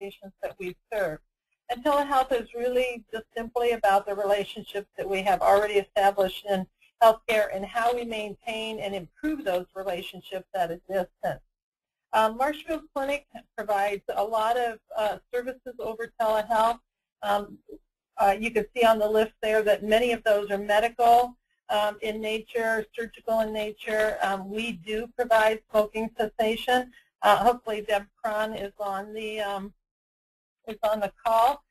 patients that we serve. And telehealth is really just simply about the relationships that we have already established in healthcare and how we maintain and improve those relationships at a distance. Marshfield Clinic provides a lot of services over telehealth. You can see on the list there that many of those are medical in nature, surgical in nature. We do provide smoking cessation. Hopefully Deb Cron is on the call.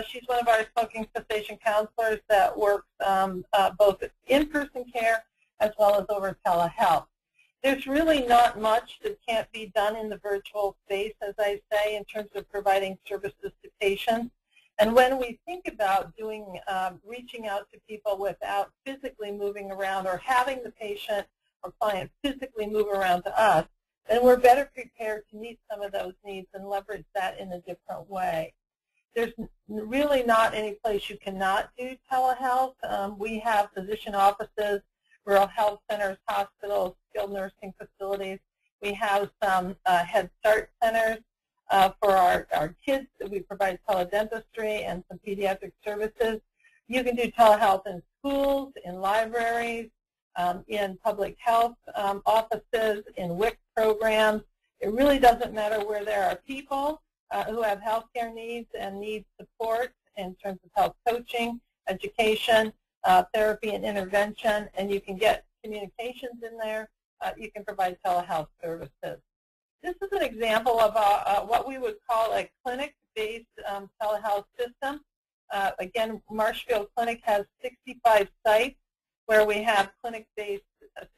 She's one of our smoking cessation counselors that works both in-person care as well as over telehealth. There's really not much that can't be done in the virtual space, as I say, in terms of providing services to patients. And when we think about doing, reaching out to people without physically moving around or having the patient or client physically move around to us, then we're better prepared to meet some of those needs and leverage that in a different way. There's really not any place you cannot do telehealth. We have physician offices, rural health centers, hospitals, skilled nursing facilities. We have some Head Start centers for our kids. We provide teledentistry and some pediatric services. You can do telehealth in schools, in libraries, in public health offices, in WIC programs. It really doesn't matter where there are people who have healthcare needs and need support in terms of health coaching, education, therapy and intervention, and you can get communications in there. You can provide telehealth services. This is an example of what we would call a clinic-based telehealth system. Again, Marshfield Clinic has 65 sites where we have clinic-based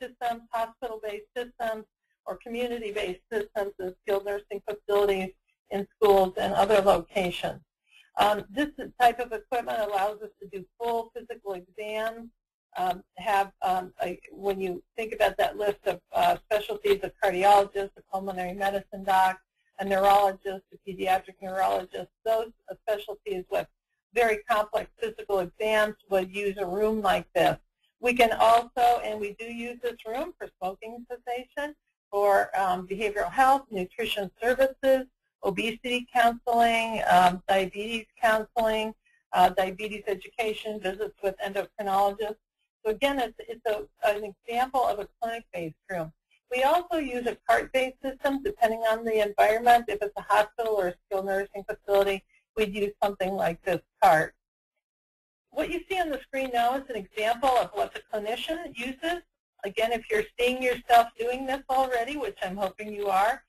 systems, hospital-based systems, or community-based systems in skilled nursing facilities, in schools, and other locations. This type of equipment allows us to do full physical exams, when you think about that list of specialties, a cardiologist, a pulmonary medicine doc, a neurologist, a pediatric neurologist, those specialties with very complex physical exams would use a room like this. We can also, and we do use this room for smoking cessation, for behavioral health, nutrition services, obesity counseling, diabetes counseling, diabetes education, visits with endocrinologists. So again, it's an example of a clinic-based room. We also use a cart-based system depending on the environment. If it's a hospital or a skilled nursing facility, we'd use something like this cart. What you see on the screen now is an example of what the clinician uses. Again, if you're seeing yourself doing this already, which I'm hoping you are,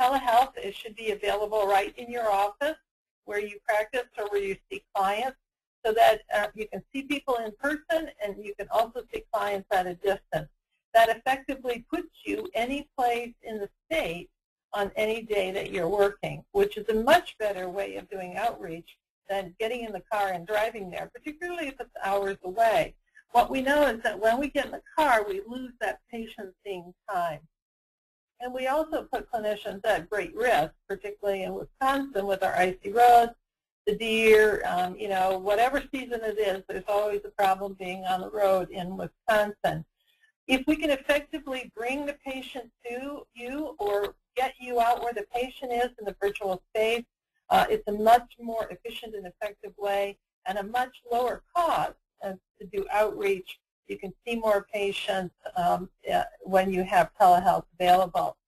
telehealth, it should be available right in your office where you practice or where you see clients, so that you can see people in person and you can also see clients at a distance. That effectively puts you any place in the state on any day that you're working, which is a much better way of doing outreach than getting in the car and driving there, particularly if it's hours away. What we know is that when we get in the car, we lose that patient seeing time. And we also put clinicians at great risk, particularly in Wisconsin with our icy roads, the deer, you know, whatever season it is, there's always a problem being on the road in Wisconsin. If we can effectively bring the patient to you or get you out where the patient is in the virtual space, it's a much more efficient and effective way and a much lower cost to do outreach. You can see more patients when you have telehealth available.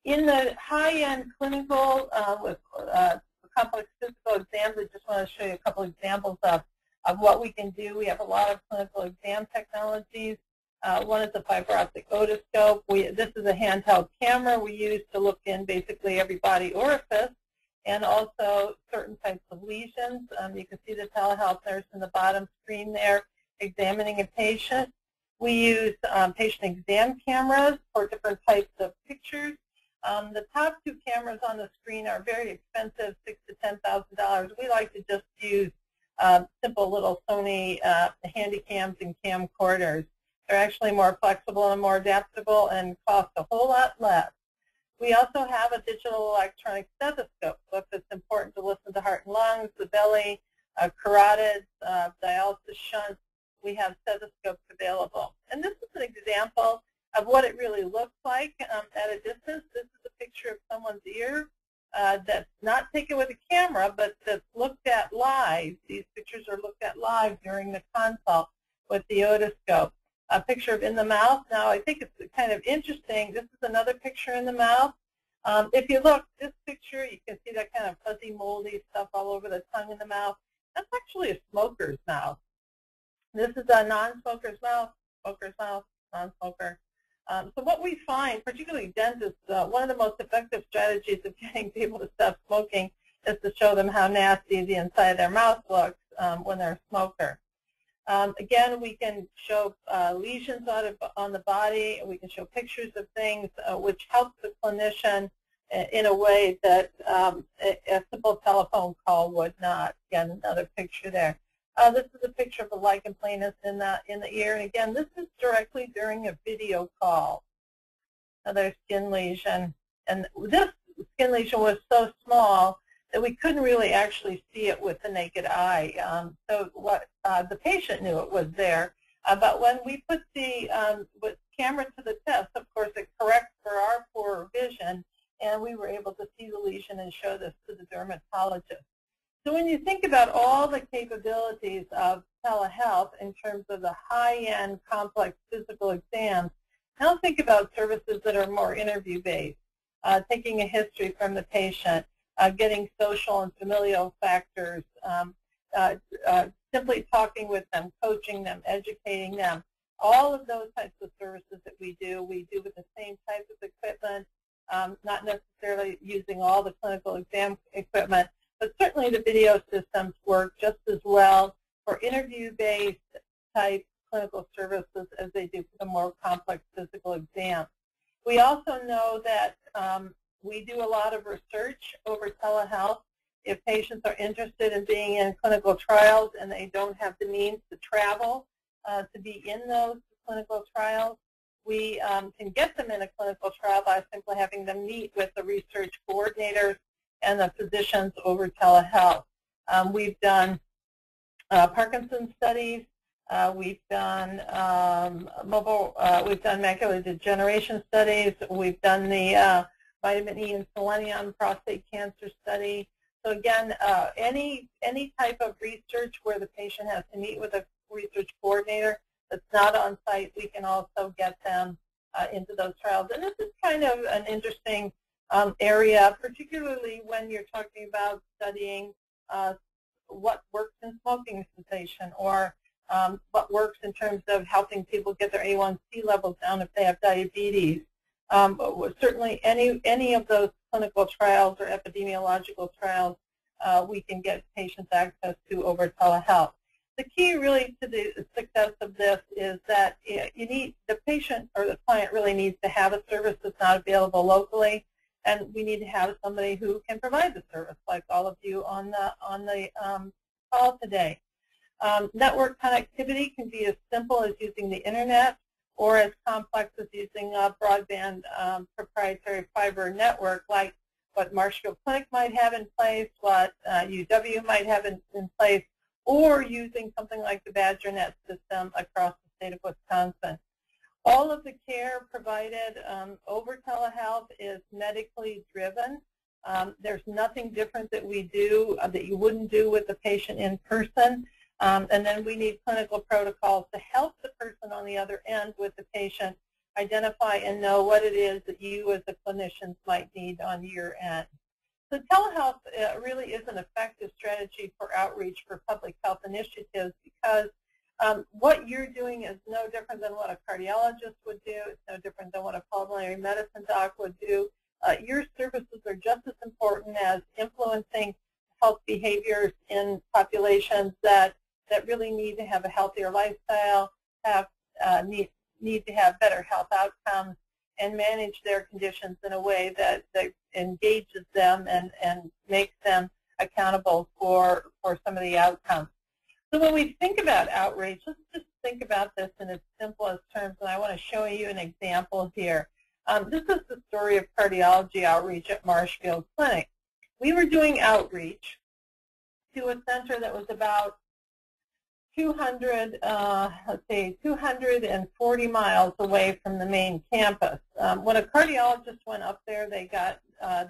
In the high-end clinical with complex physical exams, I just want to show you a couple examples of what we can do. We have a lot of clinical exam technologies. One is a fiber optic otoscope. This is a handheld camera we use to look in basically every body orifice and also certain types of lesions. You can see the telehealth nurse in the bottom screen there examining a patient. We use patient exam cameras for different types of pictures. The top two cameras on the screen are very expensive, $6,000 to $10,000. We like to just use simple little Sony handy cams and camcorders. They're actually more flexible and more adaptable and cost a whole lot less. We also have a digital electronic stethoscope, so if it's important to listen to heart and lungs, the belly, carotids, dialysis shunts, we have stethoscopes available. And this is an example of what it really looks like at a distance. This is a picture of someone's ear. that's not taken with a camera, but that's looked at live. These pictures are looked at live during the consult with the otoscope. A picture of in the mouth. Now, I think it's kind of interesting. This is another picture in the mouth. If you look, this picture, you can see that kind of fuzzy, moldy stuff all over the tongue and the mouth. That's actually a smoker's mouth. This is a non-smoker's mouth, smoker's mouth, non-smoker. So what we find, particularly dentists, one of the most effective strategies of getting people to stop smoking is to show them how nasty the inside of their mouth looks when they're a smoker. Again, we can show lesions on the body. We can show pictures of things, which helps the clinician in a way that a simple telephone call would not. Again, another picture there. This is a picture of a lichen planus in the ear, and again, this is directly during a video call. Another skin lesion, and this skin lesion was so small that we couldn't really actually see it with the naked eye. So what the patient knew it was there, but when we put the with camera to the test, of course, it corrects for our poor vision, and we were able to see the lesion and show this to the dermatologist. So when you think about all the capabilities of telehealth in terms of the high-end complex physical exams, now think about services that are more interview-based, taking a history from the patient, getting social and familial factors, simply talking with them, coaching them, educating them. All of those types of services that we do with the same type of equipment, not necessarily using all the clinical exam equipment, but certainly the video systems work just as well for interview-based type clinical services as they do for the more complex physical exams. We also know that we do a lot of research over telehealth. If patients are interested in being in clinical trials and they don't have the means to travel to be in those clinical trials, we can get them in a clinical trial by simply having them meet with the research coordinators and the physicians over telehealth. We've done Parkinson's studies. We've done we've done macular degeneration studies. We've done the vitamin E and selenium prostate cancer study. So again, any type of research where the patient has to meet with a research coordinator that's not on site, we can also get them into those trials. And this is kind of an interesting area, particularly when you're talking about studying what works in smoking cessation, or what works in terms of helping people get their A1C levels down if they have diabetes. Certainly any of those clinical trials or epidemiological trials we can get patients access to over telehealth. The key really to the success of this is that the patient or the client really needs to have a service that's not available locally, and we need to have somebody who can provide the service, like all of you on the call today. Network connectivity can be as simple as using the internet, or as complex as using a broadband proprietary fiber network, like what Marshfield Clinic might have in place, what UW might have in place, or using something like the BadgerNet system across the state of Wisconsin. All of the care provided over telehealth is medically driven. There's nothing different that we do that you wouldn't do with the patient in person. And then we need clinical protocols to help the person on the other end with the patient identify and know what it is that you as a clinician might need on your end. So telehealth really is an effective strategy for outreach for public health initiatives, because what you're doing is no different than what a cardiologist would do. It's no different than what a pulmonary medicine doc would do. Your services are just as important as influencing health behaviors in populations that really need to have a healthier lifestyle, need to have better health outcomes, and manage their conditions in a way that engages them and makes them accountable for some of the outcomes. So when we think about outreach, let's just think about this in its simplest terms, and I want to show you an example here. This is the story of cardiology outreach at Marshfield Clinic. We were doing outreach to a center that was about 240 miles away from the main campus. When a cardiologist went up there, they got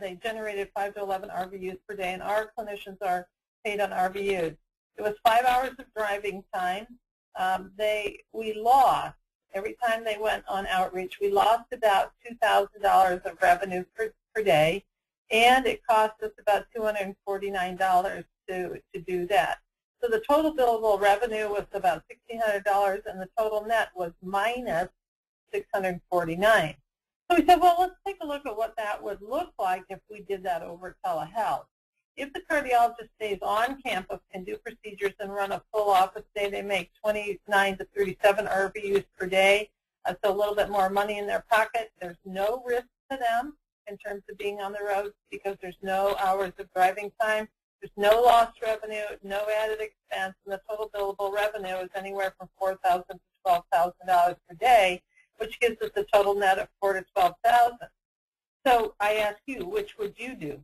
they generated 5 to 11 RVUs per day, and our clinicians are paid on RVUs. It was 5 hours of driving time. We lost, every time they went on outreach, we lost about $2,000 of revenue per day, and it cost us about $249 to do that. So the total billable revenue was about $1,600, and the total net was minus $649. So we said, well, let's take a look at what that would look like if we did that over telehealth. If the cardiologist stays on campus, can do procedures, and run a full office day, they make 29 to 37 RVUs per day, so a little bit more money in their pocket. There's no risk to them in terms of being on the road because there's no hours of driving time. There's no lost revenue, no added expense, and the total billable revenue is anywhere from $4,000 to $12,000 per day, which gives us a total net of $4,000 to $12,000. So I ask you, which would you do?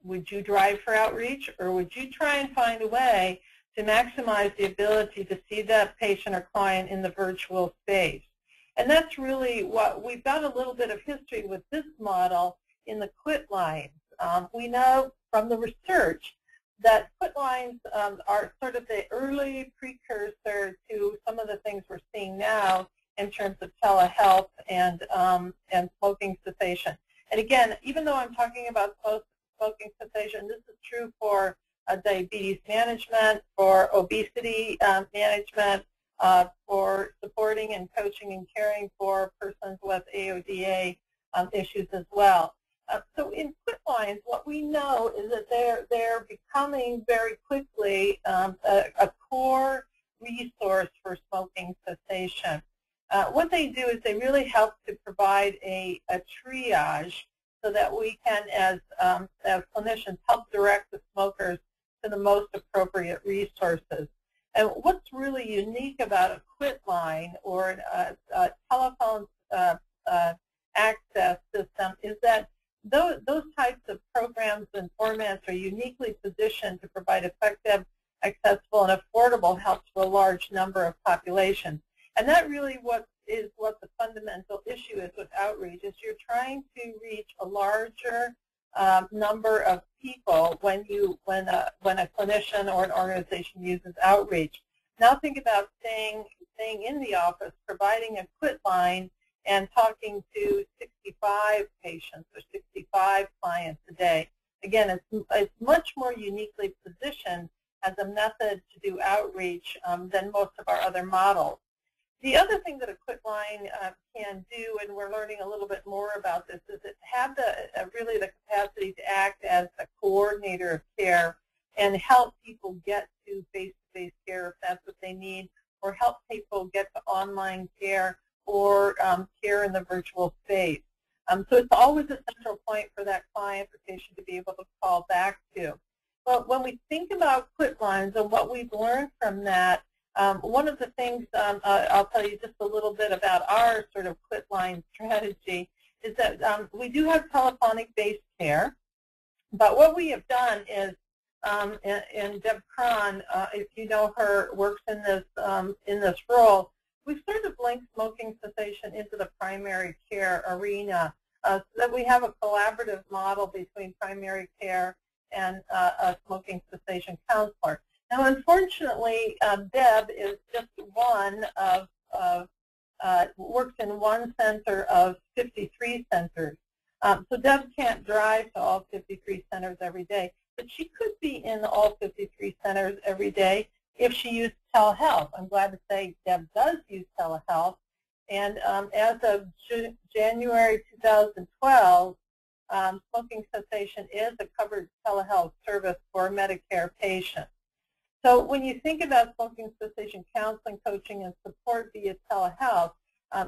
Would you drive for outreach, or would you try and find a way to maximize the ability to see that patient or client in the virtual space? And that's really what we've got a little bit of history with this model in the quit lines. We know from the research that quit lines are sort of the early precursor to some of the things we're seeing now in terms of telehealth and smoking cessation. And again, even though I'm talking about smoking cessation, this is true for diabetes management, for obesity management, for supporting and coaching and caring for persons with AODA issues as well. So in quit lines, what we know is that they're becoming very quickly a core resource for smoking cessation. What they do is they really help to provide a triage so that we can, as clinicians, help direct the smokers to the most appropriate resources. And what's really unique about a quit line or a telephone access system is that those types of programs and formats are uniquely positioned to provide effective, accessible, and affordable help to a large number of populations. And that really is what the fundamental issue is with outreach, is you're trying to reach a larger number of people when a clinician or an organization uses outreach. Now think about staying in the office, providing a quit line, and talking to 65 patients or 65 clients a day. Again, it's much more uniquely positioned as a method to do outreach than most of our other models. The other thing that a quit line can do, and we're learning a little bit more about this, is it have really the capacity to act as a coordinator of care and help people get to face-to-face care if that's what they need, or help people get to online care or care in the virtual space. So it's always a central point for that client or patient to be able to call back to. But when we think about quit lines and what we've learned from that, one of the things I'll tell you just a little bit about our sort of quit line strategy is that we do have telephonic-based care, but what we have done is, and Deb Cron, if you know her, works in this role, we've sort of linked smoking cessation into the primary care arena so that we have a collaborative model between primary care and a smoking cessation counselor. Now, unfortunately, Deb is just one works in one center of 53 centers. So Deb can't drive to all 53 centers every day, but she could be in all 53 centers every day if she used telehealth. I'm glad to say Deb does use telehealth, and as of January 2012, smoking cessation is a covered telehealth service for Medicare patients. So when you think about smoking cessation counseling, coaching, and support via telehealth,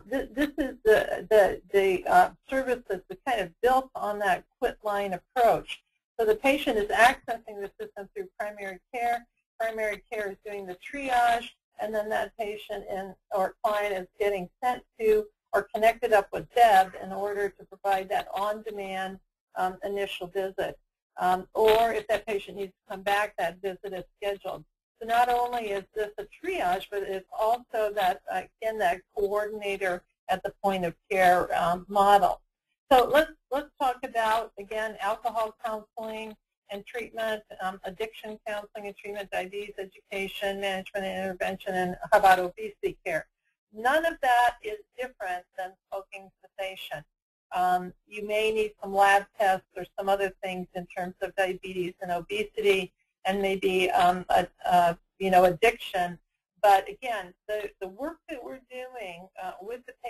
this is the service that's kind of built on that quit line approach. So the patient is accessing the system through primary care. Primary care is doing the triage, and then that patient or client is getting sent to or connected up with Deb in order to provide that on-demand initial visit. Or if that patient needs to come back, that visit is scheduled. So not only is this a triage, but it's also that, again, that coordinator at the point of care model. So let's talk about, again, alcohol counseling and treatment, addiction counseling and treatment, diabetes education, management and intervention, and how about obesity care? None of that is different than smoking cessation. You may need some lab tests or some other things in terms of diabetes and obesity, and maybe addiction. But again, the work that we're doing with the patient